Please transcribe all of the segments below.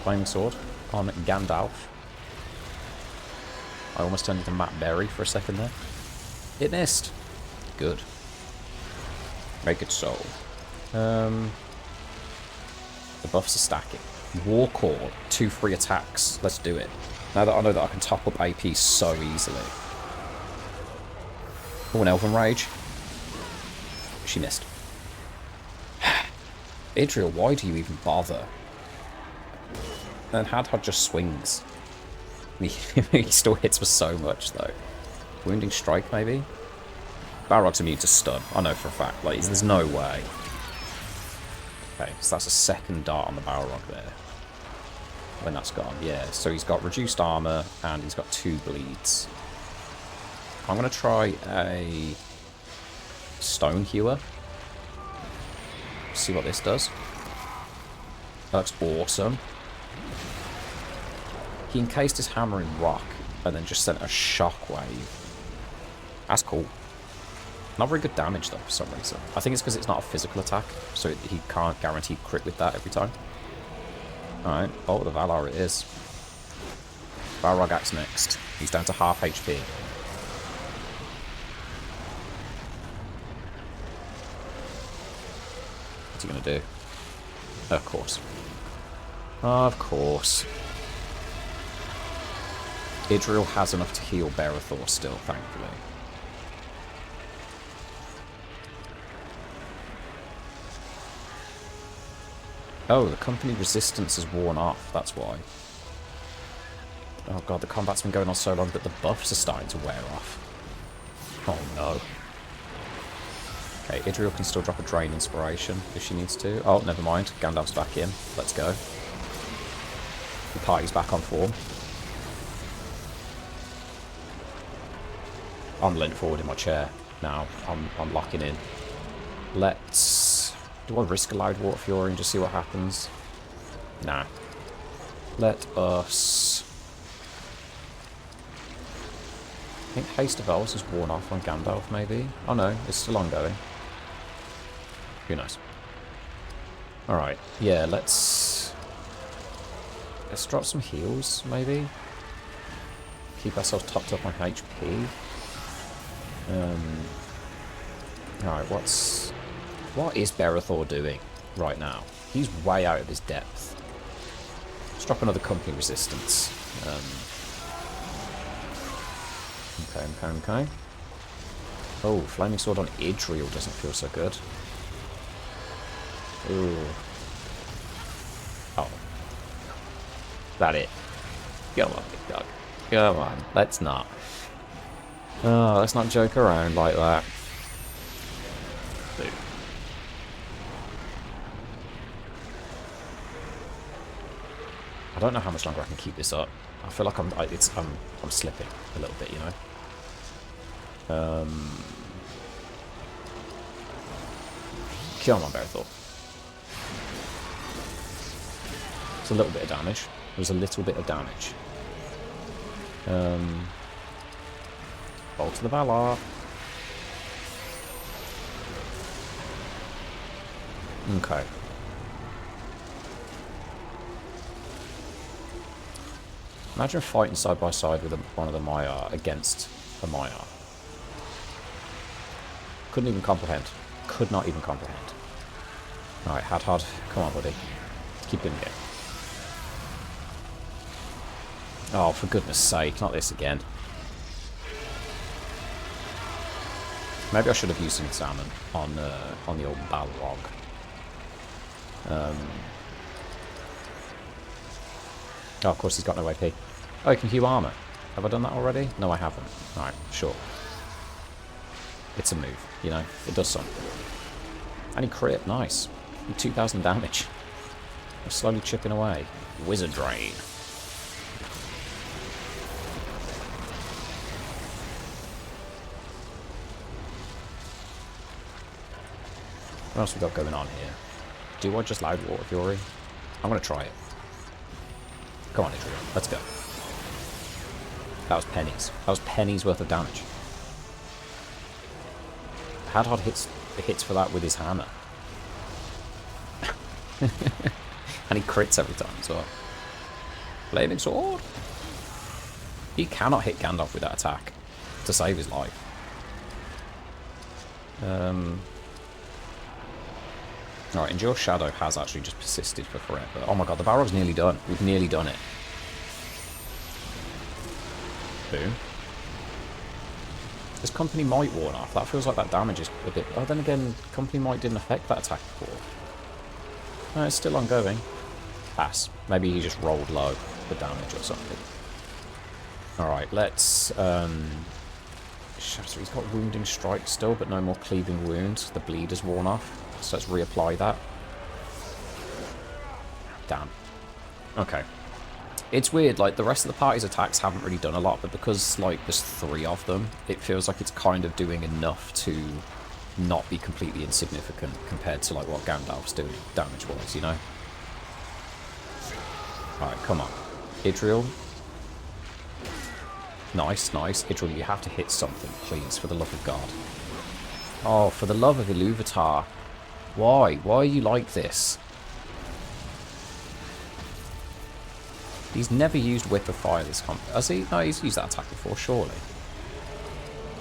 Flaming Sword on Gandalf. I almost turned into Matt Berry for a second there. It missed. Good. Make it so. The buffs are stacking. War Call. 2 free attacks. Let's do it. Now that I know that I can top up AP so easily. Oh, an Elven Rage. She missed. Idril, why do you even bother? And Hadhad just swings. He still hits for so much, though. Wounding Strike, maybe? Balrog's immune to stun. I know for a fact. Like, there's no way. Okay, so that's a second dart on the Balrog there. When that's gone, yeah. So he's got reduced armor, and he's got 2 bleeds. I'm going to try a Stone Hewer. See what this does. That looks awesome. He encased his hammer in rock and then just sent a shockwave. That's cool. Not very good damage though for some reason. I think it's because it's not a physical attack, so he can't guarantee crit with that every time. Alright, Bolt of the Valar it is. Balrog acts next. He's down to half HP. What's he going to do? Of course. Of course. Idril has enough to heal Berethor still, thankfully. Oh, the company resistance has worn off, that's why. Oh god, the combat's been going on so long that the buffs are starting to wear off. Oh no. Okay, Idril can still drop a Drain Inspiration if she needs to. Oh, never mind. Gandalf's back in. Let's go. The party's back on form. I'm leaning forward in my chair now. I'm locking in. Let's... Do I risk a Loud Water Fury and just see what happens? Nah. Let us... I think Haste of Elves has worn off on Gandalf, maybe? Oh no, it's still ongoing. Who knows? Alright, yeah, let's drop some heals, maybe? Keep ourselves topped up on HP. Alright, what is Berethor doing right now? He's way out of his depth. Let's drop another company resistance. Okay. Oh, Flaming Sword on Idril doesn't feel so good. Ooh. Oh. That it. Come on, big dog. Come on, let's not. Oh, let's not joke around like that. Dude. I don't know how much longer I can keep this up. I feel like I'm slipping a little bit, you know. Come on, Berethor. It's a little bit of damage. There's a little bit of damage. Bolt to the Valar. Okay. Imagine fighting side by side with one of the Maiar against a Maiar. Couldn't even comprehend. Could not even comprehend. Alright, Hadhad, come on, buddy. Keep doing it. Oh, for goodness sake, not this again. Maybe I should have used some salmon on the old Balrog. Oh, of course he's got no AP. Oh, he can heal armor. Have I done that already? No, I haven't. Alright, sure. It's a move, you know? It does something. And he crit, nice. 2,000 damage. I'm slowly chipping away. Wizard Drain. What else we got going on here? Do I just Loud Water Fury? I'm going to try it. Come on, Idril. Let's go. That was pennies. That was pennies worth of damage. Hadhad hits for that with his hammer. And he crits every time as well. Flaming sword. He cannot hit Gandalf with that attack to save his life. Alright, Endure Shadow has actually just persisted for forever. Oh my god, the Balrog's nearly done. We've nearly done it. Boom. This Company Might worn off. That feels like that damage is a bit... Oh, then again, Company Might didn't affect that attack before. No, it's still ongoing. Pass. Maybe he just rolled low for damage or something. Alright, let's... So he's got Wounding Strike still, but no more Cleaving Wounds. The bleed has worn off. So let's reapply that. Damn. Okay. It's weird, like, the rest of the party's attacks haven't really done a lot, but because, like, there's 3 of them, it feels like it's kind of doing enough to not be completely insignificant compared to, like, what Gandalf's doing damage-wise, you know? Alright, come on. Idril. Nice, nice. Idril, you have to hit something, please, for the love of God. Oh, for the love of Iluvatar. Why? Why are you like this? He's never used Whip of Fire this comp. Has he? No, he's used that attack before, surely.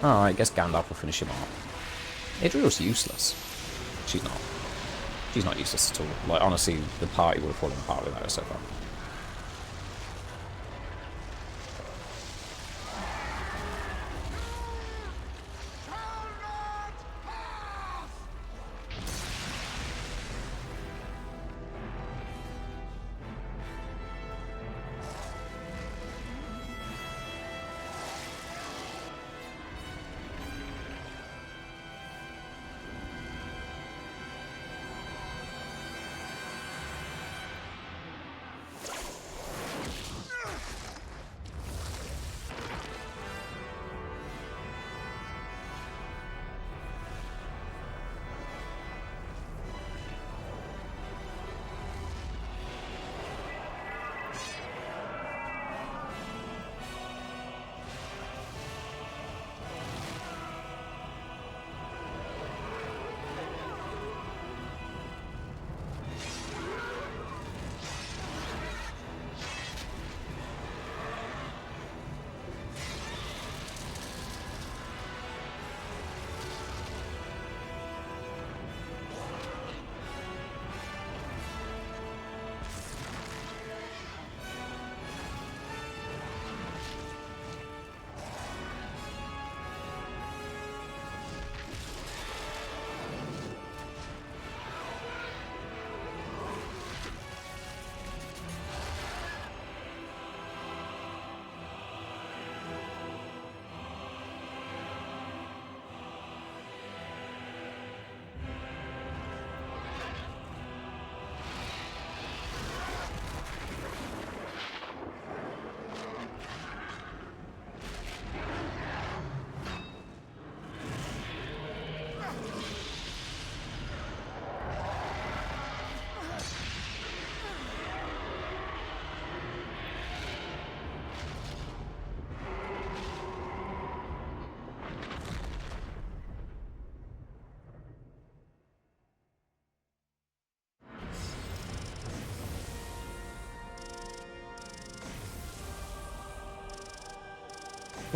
Alright, I guess Gandalf will finish him off. Idril's useless. She's not. She's not useless at all. Like, honestly, the party would have fallen apart without her so far.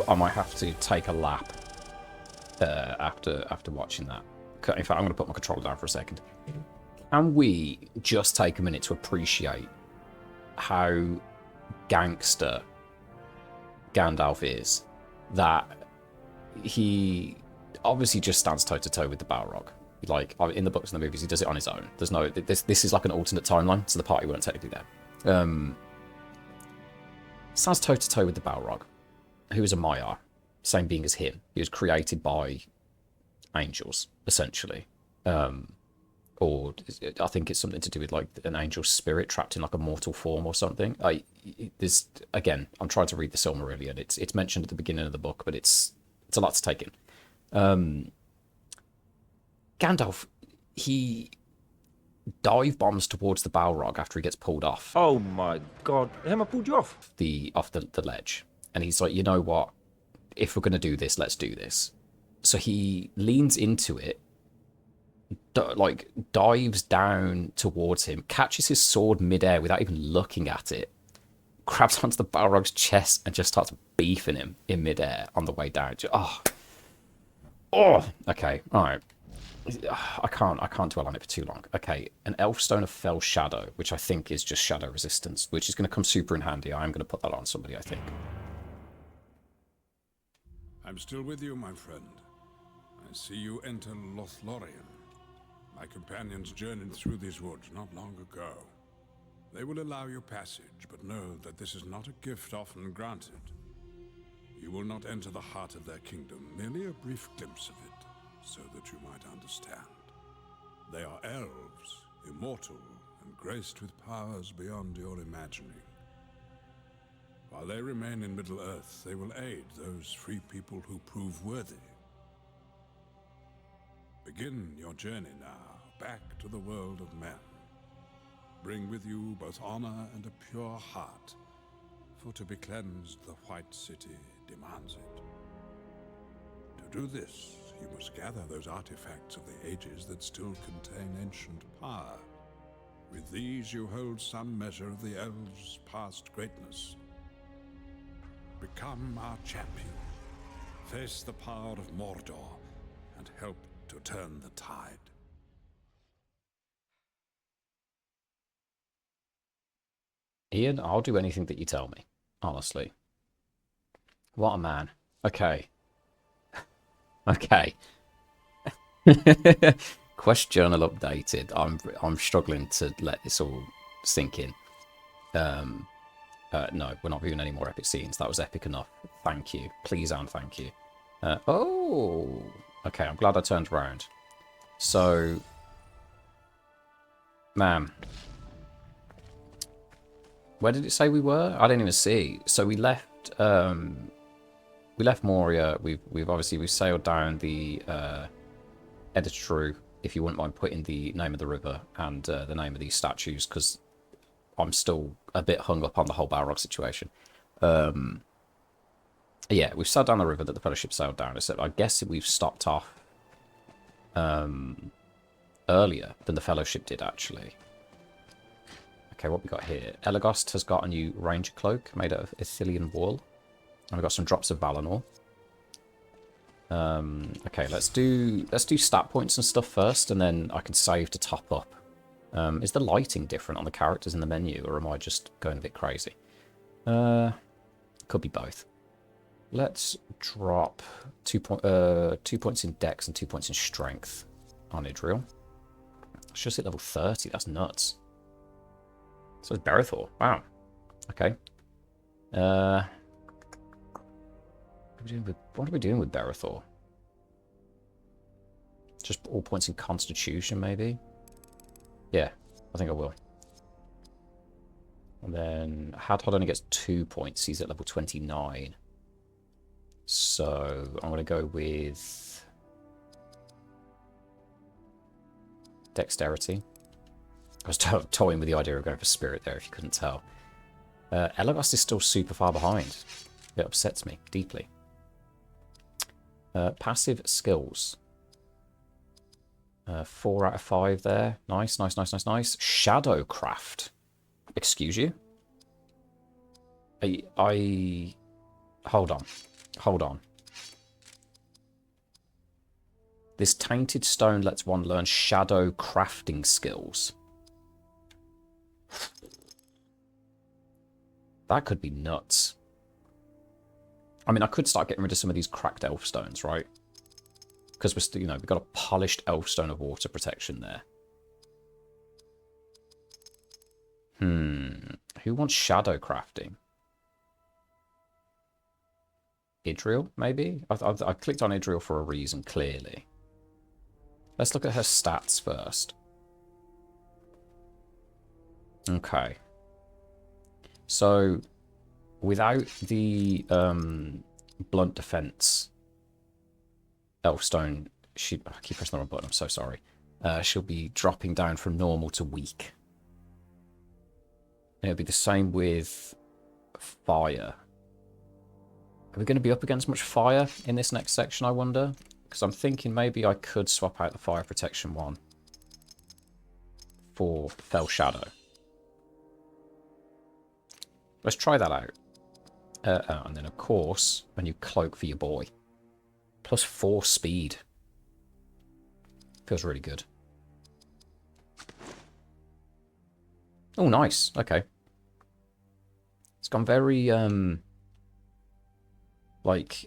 I might have to take a lap after watching that. In fact, I'm going to put my controller down for a second. Can we just take a minute to appreciate how gangster Gandalf is? That he obviously just stands toe-to-toe with the Balrog. Like, in the books and the movies, he does it on his own. There's no... This is like an alternate timeline, so the party weren't technically there. Stands toe-to-toe with the Balrog, who is a Maiar, same being as him. He was created by angels, essentially. Or I think it's something to do with like an angel spirit trapped in like a mortal form or something. Again, I'm trying to read the Silmarillion. It's mentioned at the beginning of the book, but it's a lot to take in. Gandalf, he dive bombs towards the Balrog after he gets pulled off. Oh my god, Emma pulled you off. Off the ledge. And he's like, you know what? If we're going to do this, let's do this. So he leans into it, like dives down towards him, catches his sword midair without even looking at it, grabs onto the Balrog's chest and just starts beefing him in midair on the way down. Okay, all right. I can't dwell on it for too long. Okay, an Elfstone of Fell Shadow, which I think is just shadow resistance, which is going to come super in handy. I'm going to put that on somebody, I think. I'm still with you, my friend. I see you enter LOTR. My companions journeyed through these woods not long ago. They will allow you passage, but know that this is not a gift often granted. You will not enter the heart of their kingdom, merely a brief glimpse of it, so that you might understand. They are elves, immortal, and graced with powers beyond your imagining. While they remain in Middle-earth, they will aid those free people who prove worthy. Begin your journey now, back to the world of men. Bring with you both honor and a pure heart, for to be cleansed the White City demands it. To do this, you must gather those artifacts of the ages that still contain ancient power. With these you hold some measure of the elves' past greatness. Become our champion. Face the power of Mordor and help to turn the tide. Ian, I'll do anything that you tell me. Honestly. What a man. Okay. Okay. Quest journal updated. I'm struggling to let this all sink in. No, we're not viewing any more epic scenes. That was epic enough. Thank you. Please and thank you. Oh! Okay, I'm glad I turned around. So... Man. Where did it say we were? I didn't even see. So we left Moria. We've sailed down the Editor, if you wouldn't mind putting the name of the river and the name of these statues, because I'm still a bit hung up on the whole Balrog situation. Yeah, we've sailed down the river that the Fellowship sailed down. Except I guess we've stopped off earlier than the Fellowship did, actually. Okay, what we got here? Elagos has got a new Ranger Cloak made out of Ithilien wool. And we've got some drops of Valinor. Okay, let's do stat points and stuff first, and then I can save to top up. Is the lighting different on the characters in the menu, or am I just going a bit crazy? Could be both. Let's drop 2 points in Dex and 2 points in Strength on Idril. It's just at level 30. That's nuts. So it's Berethor. Wow. Okay. What are we doing with Berethor? Just all points in Constitution, maybe? Yeah, I think I will. And then Hadhod only gets 2 points. He's at level 29. So I'm going to go with Dexterity. I was toying with the idea of going for Spirit there, if you couldn't tell. Elagos is still super far behind. It upsets me deeply. Passive skills. 4 out of 5 there. Nice, nice, nice, nice, nice. Shadowcraft. Excuse you? Hold on. Hold on. This tainted stone lets one learn shadow crafting skills. That could be nuts. I mean, I could start getting rid of some of these cracked elf stones, right? Because we're still, we've got a polished elf stone of water protection there. Who wants shadow crafting? Idril, maybe? I clicked on Idril for a reason, clearly. Let's look at her stats first. Okay. So, without the blunt defense Elfstone, I keep pressing the wrong button, I'm so sorry. She'll be dropping down from normal to weak. And it'll be the same with fire. Are we going to be up against much fire in this next section, I wonder? Because I'm thinking maybe I could swap out the fire protection one for Fell Shadow. Let's try that out. And then, of course, a new cloak for your boy. +4 speed. Feels really good. Oh, nice. Okay. It's gone very, like,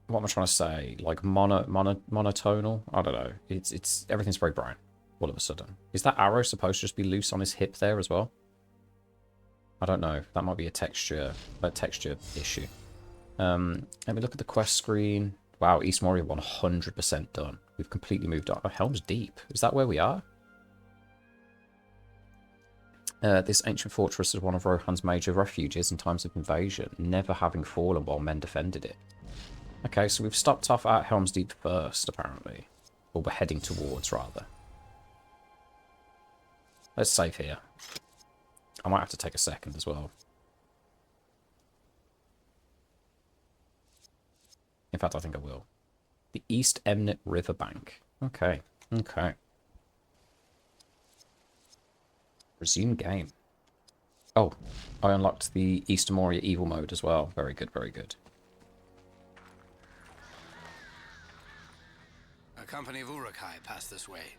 what am I trying to say? Like monotonal? I don't know. It's everything's very brown all of a sudden. Is that arrow supposed to just be loose on his hip there as well? I don't know. That might be a texture issue. Let me look at the quest screen. Wow, East Moria 100% done. We've completely moved on. Oh, Helm's Deep. Is that where we are? This ancient fortress is one of Rohan's major refuges in times of invasion, never having fallen while men defended it. Okay, so we've stopped off at Helm's Deep first, apparently. Or we're heading towards, rather. Let's save here. I might have to take a second as well. In fact, I think I will. The East Emnet Riverbank. Okay, okay. Resume game. Oh, I unlocked the East Moria Evil mode as well. Very good, very good. A company of Uruk-hai passed this way.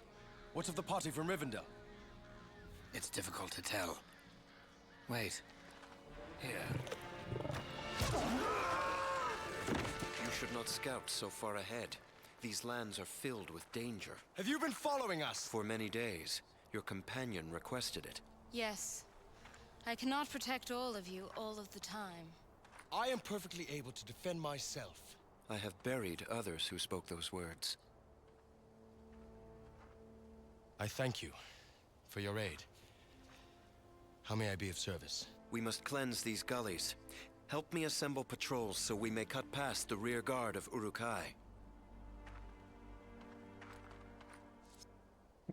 What of the party from Rivendell? It's difficult to tell. Wait. Here. You should not scout so far ahead. These lands are filled with danger. Have you been following us? For many days, your companion requested it. Yes. I cannot protect all of you all of the time. I am perfectly able to defend myself. I have buried others who spoke those words. I thank you for your aid. How may I be of service? We must cleanse these gullies. Help me assemble patrols so we may cut past the rear guard of Uruk-hai.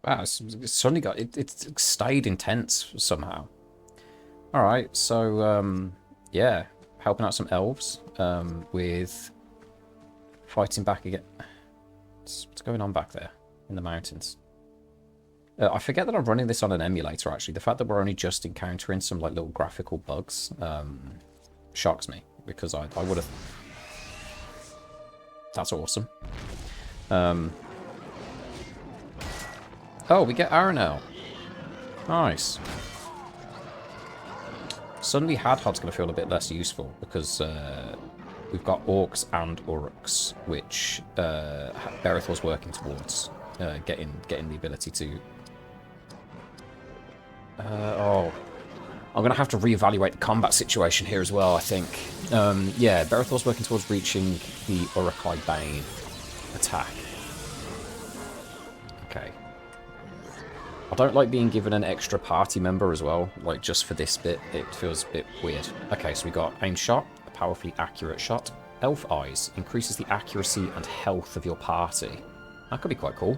Wow, it's suddenly got... It's stayed intense somehow. Alright, so, yeah. Helping out some elves with fighting back again. What's going on back there in the mountains? I forget that I'm running this on an emulator, actually. The fact that we're only just encountering some like little graphical bugs shocks me, because I would have... That's awesome. Oh, we get Aranel. Nice. Suddenly Hadhod's going to feel a bit less useful, because we've got Orcs and Uruks, which Berethor's working towards getting the ability to... oh, I'm going to have to reevaluate the combat situation here as well, I think. Yeah, Berethor's working towards reaching the Uruk-hai Bane attack. Okay. I don't like being given an extra party member as well, like just for this bit. It feels a bit weird. Okay, so we got Aim Shot, a powerfully accurate shot. Elf Eyes increases the accuracy and health of your party. That could be quite cool.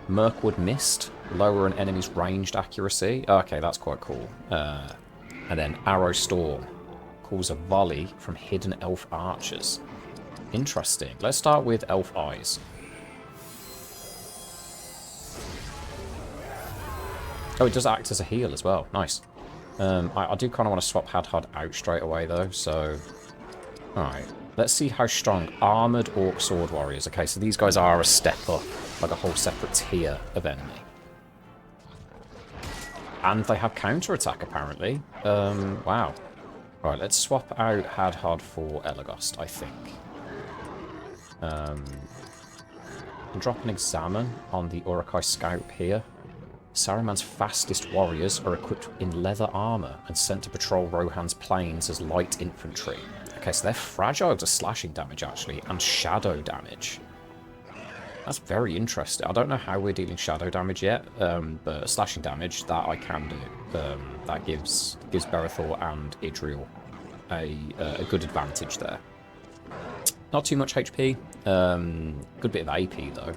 Mirkwood Mist, lower an enemy's ranged accuracy. Okay, that's quite cool. And then Arrow Storm, calls a volley from hidden elf archers. Interesting. Let's start with Elf Eyes. Oh, it does act as a heal as well. Nice. I do kind of want to swap Hadhod out straight away, though, so... Alright. Let's see how strong Armoured Orc Sword Warriors. Okay, so these guys are a step up, like a whole separate tier of enemy. And they have counterattack, apparently. Wow. Alright, let's swap out Hadhod for Elagost, I think. And drop an Examine on the Uruk-hai Scout here. Saruman's fastest warriors are equipped in leather armor and sent to patrol Rohan's plains as light infantry. Okay, so they're fragile to slashing damage, actually, and shadow damage. That's very interesting. I don't know how we're dealing shadow damage yet, but slashing damage, that I can do. That gives Berethor and Idril a good advantage there. Not too much HP. Good bit of AP, though.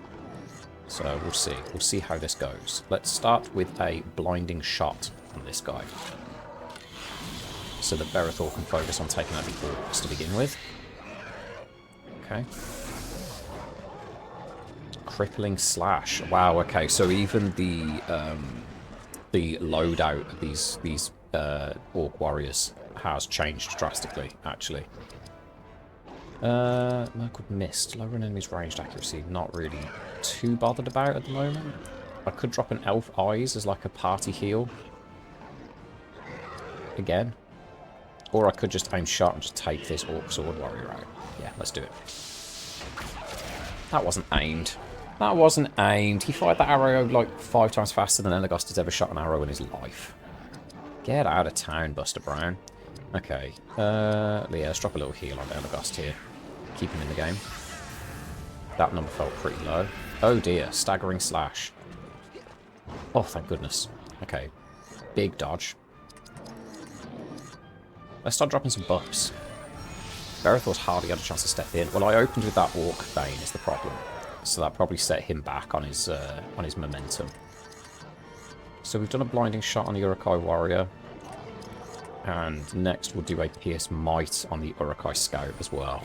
So we'll see. We'll see how this goes. Let's start with a blinding shot on this guy, so that Berethor can focus on taking out the orcs to begin with. Okay. Crippling slash. Wow. Okay. So even the loadout of these Orc warriors has changed drastically, actually. Merkwood Mist. Lower an enemy's ranged accuracy. Not really too bothered about at the moment. I could drop an Elf Eyes as like a party heal. Again. Or I could just aim shot and just take this Orc Sword Warrior out. Yeah, let's do it. That wasn't aimed. That wasn't aimed. He fired that arrow like 5 times faster than Elagast has ever shot an arrow in his life. Get out of town, Buster Brown. Okay. Yeah, let's drop a little heal on Elagast here. Keep him in the game. That number felt pretty low. Oh dear. Staggering slash. Oh, thank goodness. Okay. Big dodge. Let's start dropping some buffs. Berethor's hardly had a chance to step in. Well, I opened with that Orc Bane is the problem. So that probably set him back on his momentum. So we've done a blinding shot on the Uruk-hai Warrior. And next we'll do a Pierce Might on the Uruk-hai Scout as well.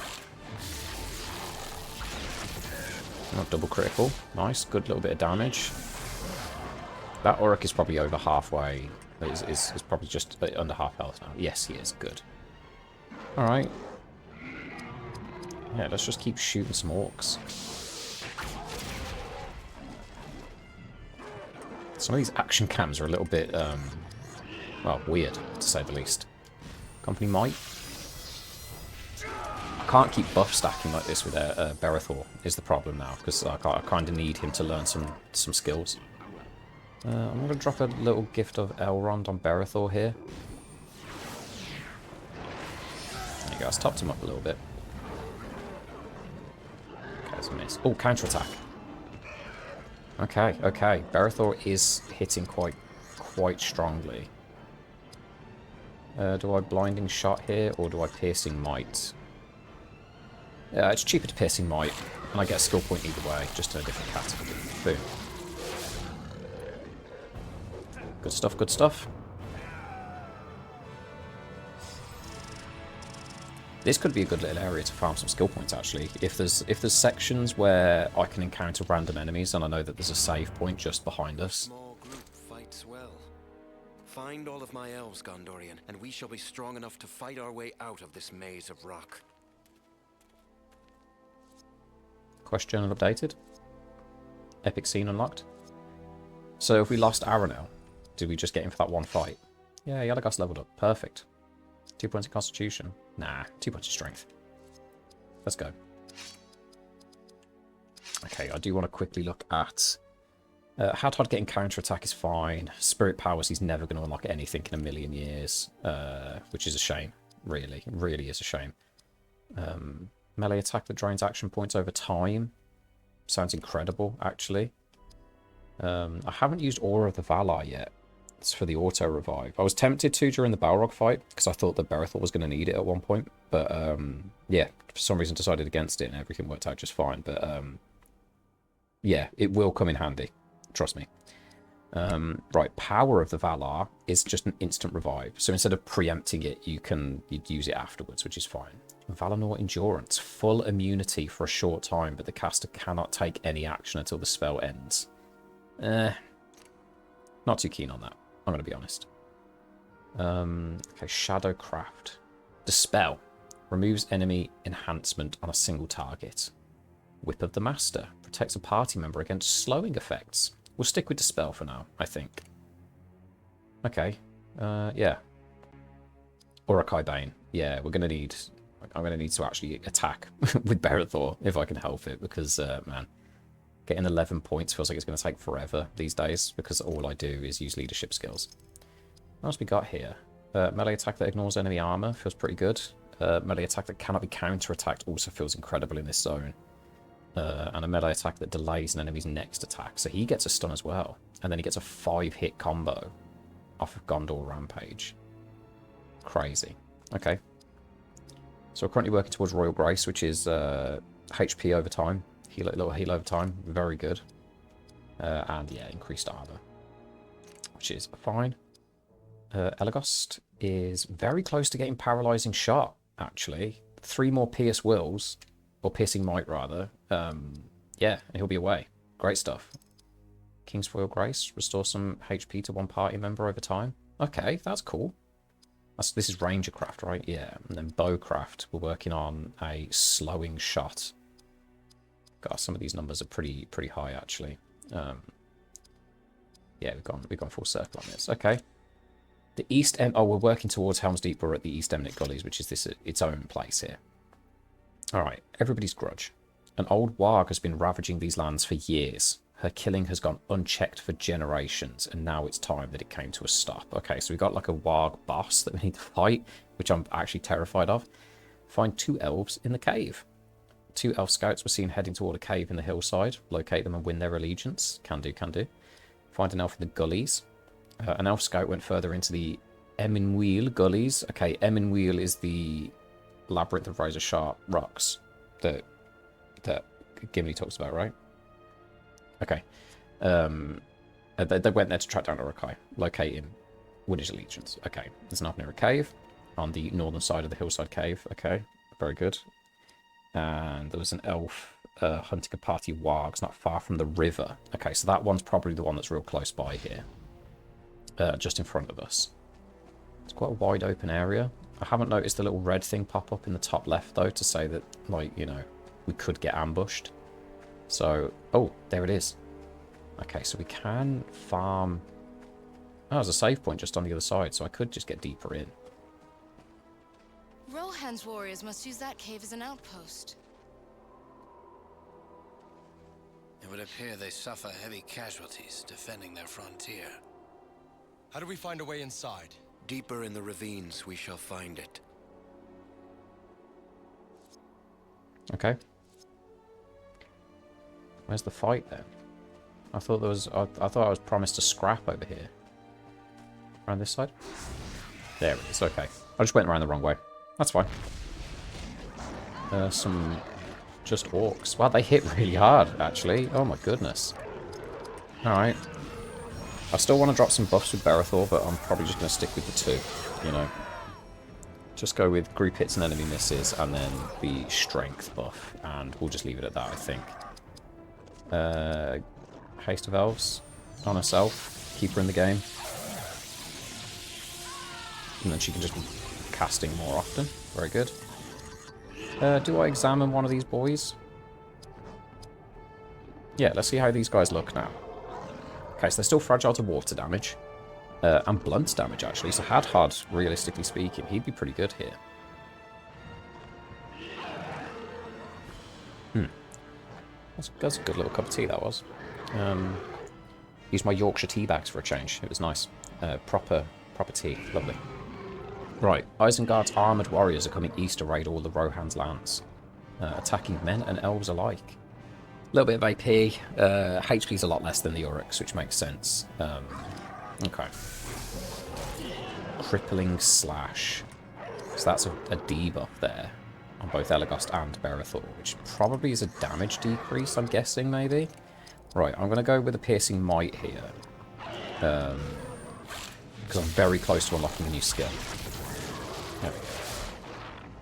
Not double critical. Nice, good little bit of damage. That Uruk is probably over halfway. Is probably just under half health now. Yes, he is. Good. Alright. Yeah, let's just keep shooting some orcs. Some of these action cams are a little bit, well, weird, to say the least. Company Might. I can't keep buff stacking like this with Berethor, is the problem now, because I kind of need him to learn some skills. I'm going to drop a little gift of Elrond on Berethor here. There you go, it's topped him up a little bit. Okay, that's a miss. Oh, counterattack. Okay, okay. Berethor is hitting quite strongly. Do I blinding shot here, or do I piercing might? Yeah, it's cheaper to piercing might, and I get a skill point either way, just in a different category. Boom. Good stuff, good stuff. This could be a good little area to farm some skill points, actually. If there's sections where I can encounter random enemies, and I know that there's a save point just behind us. Small group fights well. Find all of my elves, Gondorian, and we shall be strong enough to fight our way out of this maze of rock. Quest journal updated. Epic scene unlocked. So if we lost Aranel, did we just get him for that one fight? Yeah, Yadagast leveled up. Perfect. 2 points of constitution. Nah, 2 points of strength. Let's go. Okay, I do want to quickly look at... Hadhod getting counterattack is fine. Spirit powers, he's never going to unlock anything in a million years. Which is a shame. Really. It really is a shame. Melee attack that drains action points over time. Sounds incredible, actually. I haven't used Aura of the Valar yet. It's for the auto revive. I was tempted to during the Balrog fight because I thought that Berethor was going to need it at one point, but yeah, for some reason decided against it and everything worked out just fine. But yeah, it will come in handy. Trust me. Right, Power of the Valar is just an instant revive. So instead of preempting it, you'd use it afterwards, which is fine. Valinor Endurance, full immunity for a short time, but the caster cannot take any action until the spell ends. Not too keen on that, I'm going to be honest. Okay, Shadowcraft. Dispel. Removes enemy enhancement on a single target. Whip of the Master. Protects a party member against slowing effects. We'll stick with Dispel for now, I think. Okay, yeah. Uruk-hai Bane. Yeah, we're going to need... I'm going to need to actually attack with Berethor if I can help it, because, man, getting 11 points feels like it's going to take forever these days, because all I do is use leadership skills. What else we got here? Melee attack that ignores enemy armor feels pretty good. Melee attack that cannot be counter-attacked also feels incredible in this zone. And a melee attack that delays an enemy's next attack. So he gets a stun as well. And then he gets a 5-hit combo off of Gondor Rampage. Crazy. Okay. So we're currently working towards Royal Grace, which is HP over time. Little heal over time. Very good. And yeah, increased armor. Which is fine. Elagast is very close to getting Paralyzing Shot, actually. 3 more Pierce Wills. Or Piercing Might, rather. Yeah, and he'll be away. Great stuff. King's Royal Grace. Restore some HP to one party member over time. Okay, that's cool. This is ranger craft, right? Yeah. And then bowcraft, we're working on a slowing shot. God, some of these numbers are pretty high actually. Yeah, we've gone full circle on this. Okay. The East Em. Oh, we're working towards Helm's Deep. We're at the East Emnet Gullies, which is its own place here. All right, everybody's grudge. An old warg has been ravaging these lands for years. Her killing has gone unchecked for generations, and now it's time that it came to a stop. Okay, so we got like a warg boss that we need to fight, which I'm actually terrified of. Find 2 elves in the cave. 2 elf scouts were seen heading toward a cave in the hillside. Locate them and win their allegiance. Can do, can do. Find an elf in the gullies. An elf scout went further into the Eminwheel gullies. Okay, Eminwheel is the labyrinth of razor sharp rocks that Gimli talks about, right? Okay. They went there to track down Urukai, locate him, win his allegiance. Okay, there's an elf near a cave on the northern side of the hillside cave. Okay, very good. And there was an elf hunting a party of wargs not far from the river. Okay, so that one's probably the one that's real close by here. Just in front of us. It's quite a wide open area. I haven't noticed the little red thing pop up in the top left, though, to say that, like, you know, we could get ambushed. So, oh, there it is. Okay, so we can farm... Oh, there's a save point just on the other side, so I could just get deeper in. Rohan's warriors must use that cave as an outpost. It would appear they suffer heavy casualties defending their frontier. How do we find a way inside? Deeper in the ravines, we shall find it. Okay. Where's the fight then? I thought there was. I thought I was promised a scrap over here. Around this side. There it is. Okay. I just went around the wrong way. That's fine. Some just orcs. Wow, they hit really hard actually. Oh my goodness. All right. I still want to drop some buffs with Berethor, but I'm probably just going to stick with the 2. You know. Just go with group hits and enemy misses, and then the strength buff, and we'll just leave it at that, I think. Haste of Elves on herself. Keep her in the game. And then she can just be casting more often. Very good. Do I examine one of these boys? Yeah, let's see how these guys look now. Okay, so they're still fragile to water damage. And blunt damage, actually. So Hadhad, realistically speaking, he'd be pretty good here. That's a good little cup of tea, that was. Used my Yorkshire tea bags for a change. It was nice. Proper tea. Lovely. Right. Isengard's armoured warriors are coming east to raid all the Rohan's lands. Attacking men and elves alike. A little bit of AP. HP's a lot less than the Uruks, which makes sense. Okay. Crippling Slash. So that's a debuff there on both Elagast and Berethor, which probably is a damage decrease, I'm guessing, maybe? Right, I'm going to go with a Piercing Might here. Because I'm very close to unlocking a new skill. There we go.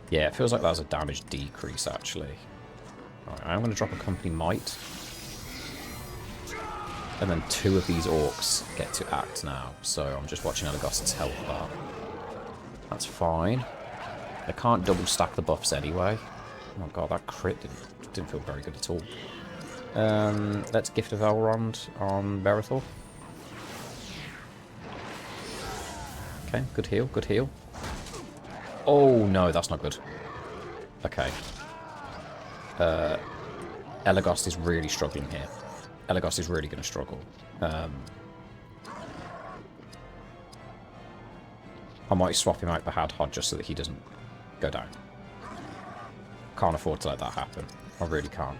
Yeah, it feels like that was a damage decrease, actually. Alright, I'm going to drop a Company Might. And then 2 of these orcs get to act now. So I'm just watching Elagast's health bar. That's fine. I can't double stack the buffs anyway. Oh my god, that crit didn't feel very good at all. Let's Gift of Elrond on Berethor. Okay, good heal, good heal. Oh no, that's not good. Okay. Elagast is really struggling here. Elagast is really going to struggle. I might swap him out for Hadhad just so that he doesn't go down. Can't afford to let that happen. I really can't.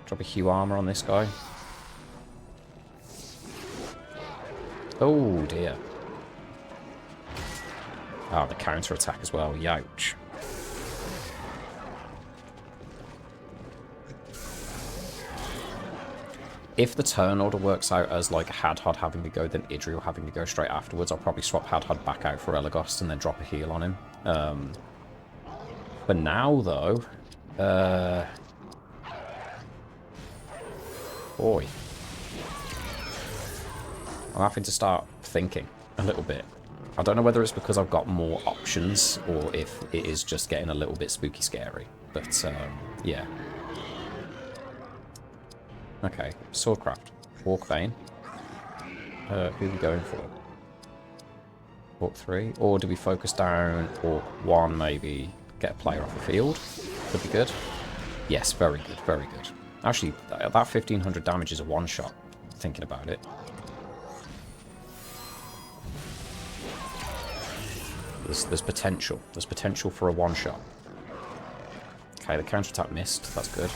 Drop a Hue Armor on this guy. Oh dear. Ah, the counter attack as well. Youch. If the turn order works out as like Hadhad having to go, then Idril having to go straight afterwards, I'll probably swap Hadhad back out for Elagast and then drop a heal on him. For now, though, boy, I'm having to start thinking a little bit. I don't know whether it's because I've got more options or if it is just getting a little bit spooky scary. But, yeah. Okay, Swordcraft. Orcbane. Who are we going for? Orc 3? Or do we focus down Orc 1 maybe? Get a player off the field? Could be good. Yes, very good, very good. Actually, that 1500 damage is a one-shot, thinking about it. There's potential. There's potential for a one-shot. Okay, the counterattack missed. That's good.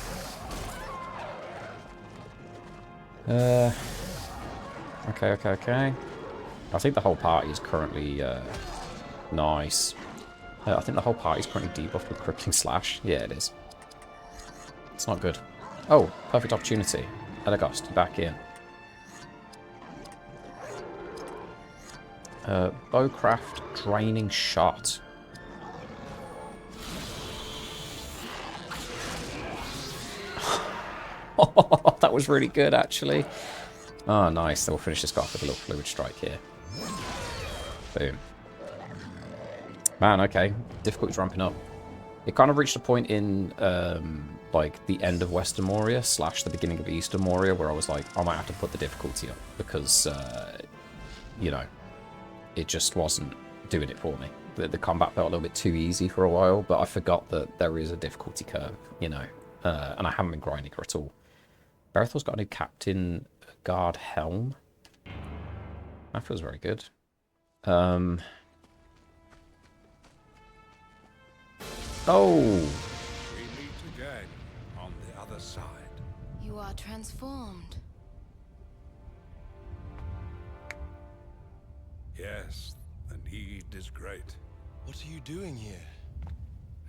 Okay. I think the whole party is currently, nice. I think the whole party is currently debuffed with Crippling Slash. Yeah, it is. It's not good. Oh, perfect opportunity. Elegost, back in. Bowcraft, Draining Shot. That was really good, actually. Oh, nice. Then we'll finish this guy off with a little Fluid Strike here. Boom. Man, okay. Difficulty's ramping up. It kind of reached a point in, like, the end of Western Moria / the beginning of Eastern Moria where I was like, I might have to put the difficulty up because, you know, it just wasn't doing it for me. The combat felt a little bit too easy for a while, but I forgot that there is a difficulty curve, you know, and I haven't been grinding her at all. Berthel's got a new Captain Guard Helm. That feels very good. Oh! We meet again on the other side. You are transformed. Yes, the need is great. What are you doing here?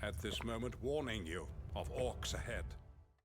At this moment, warning you of orcs ahead.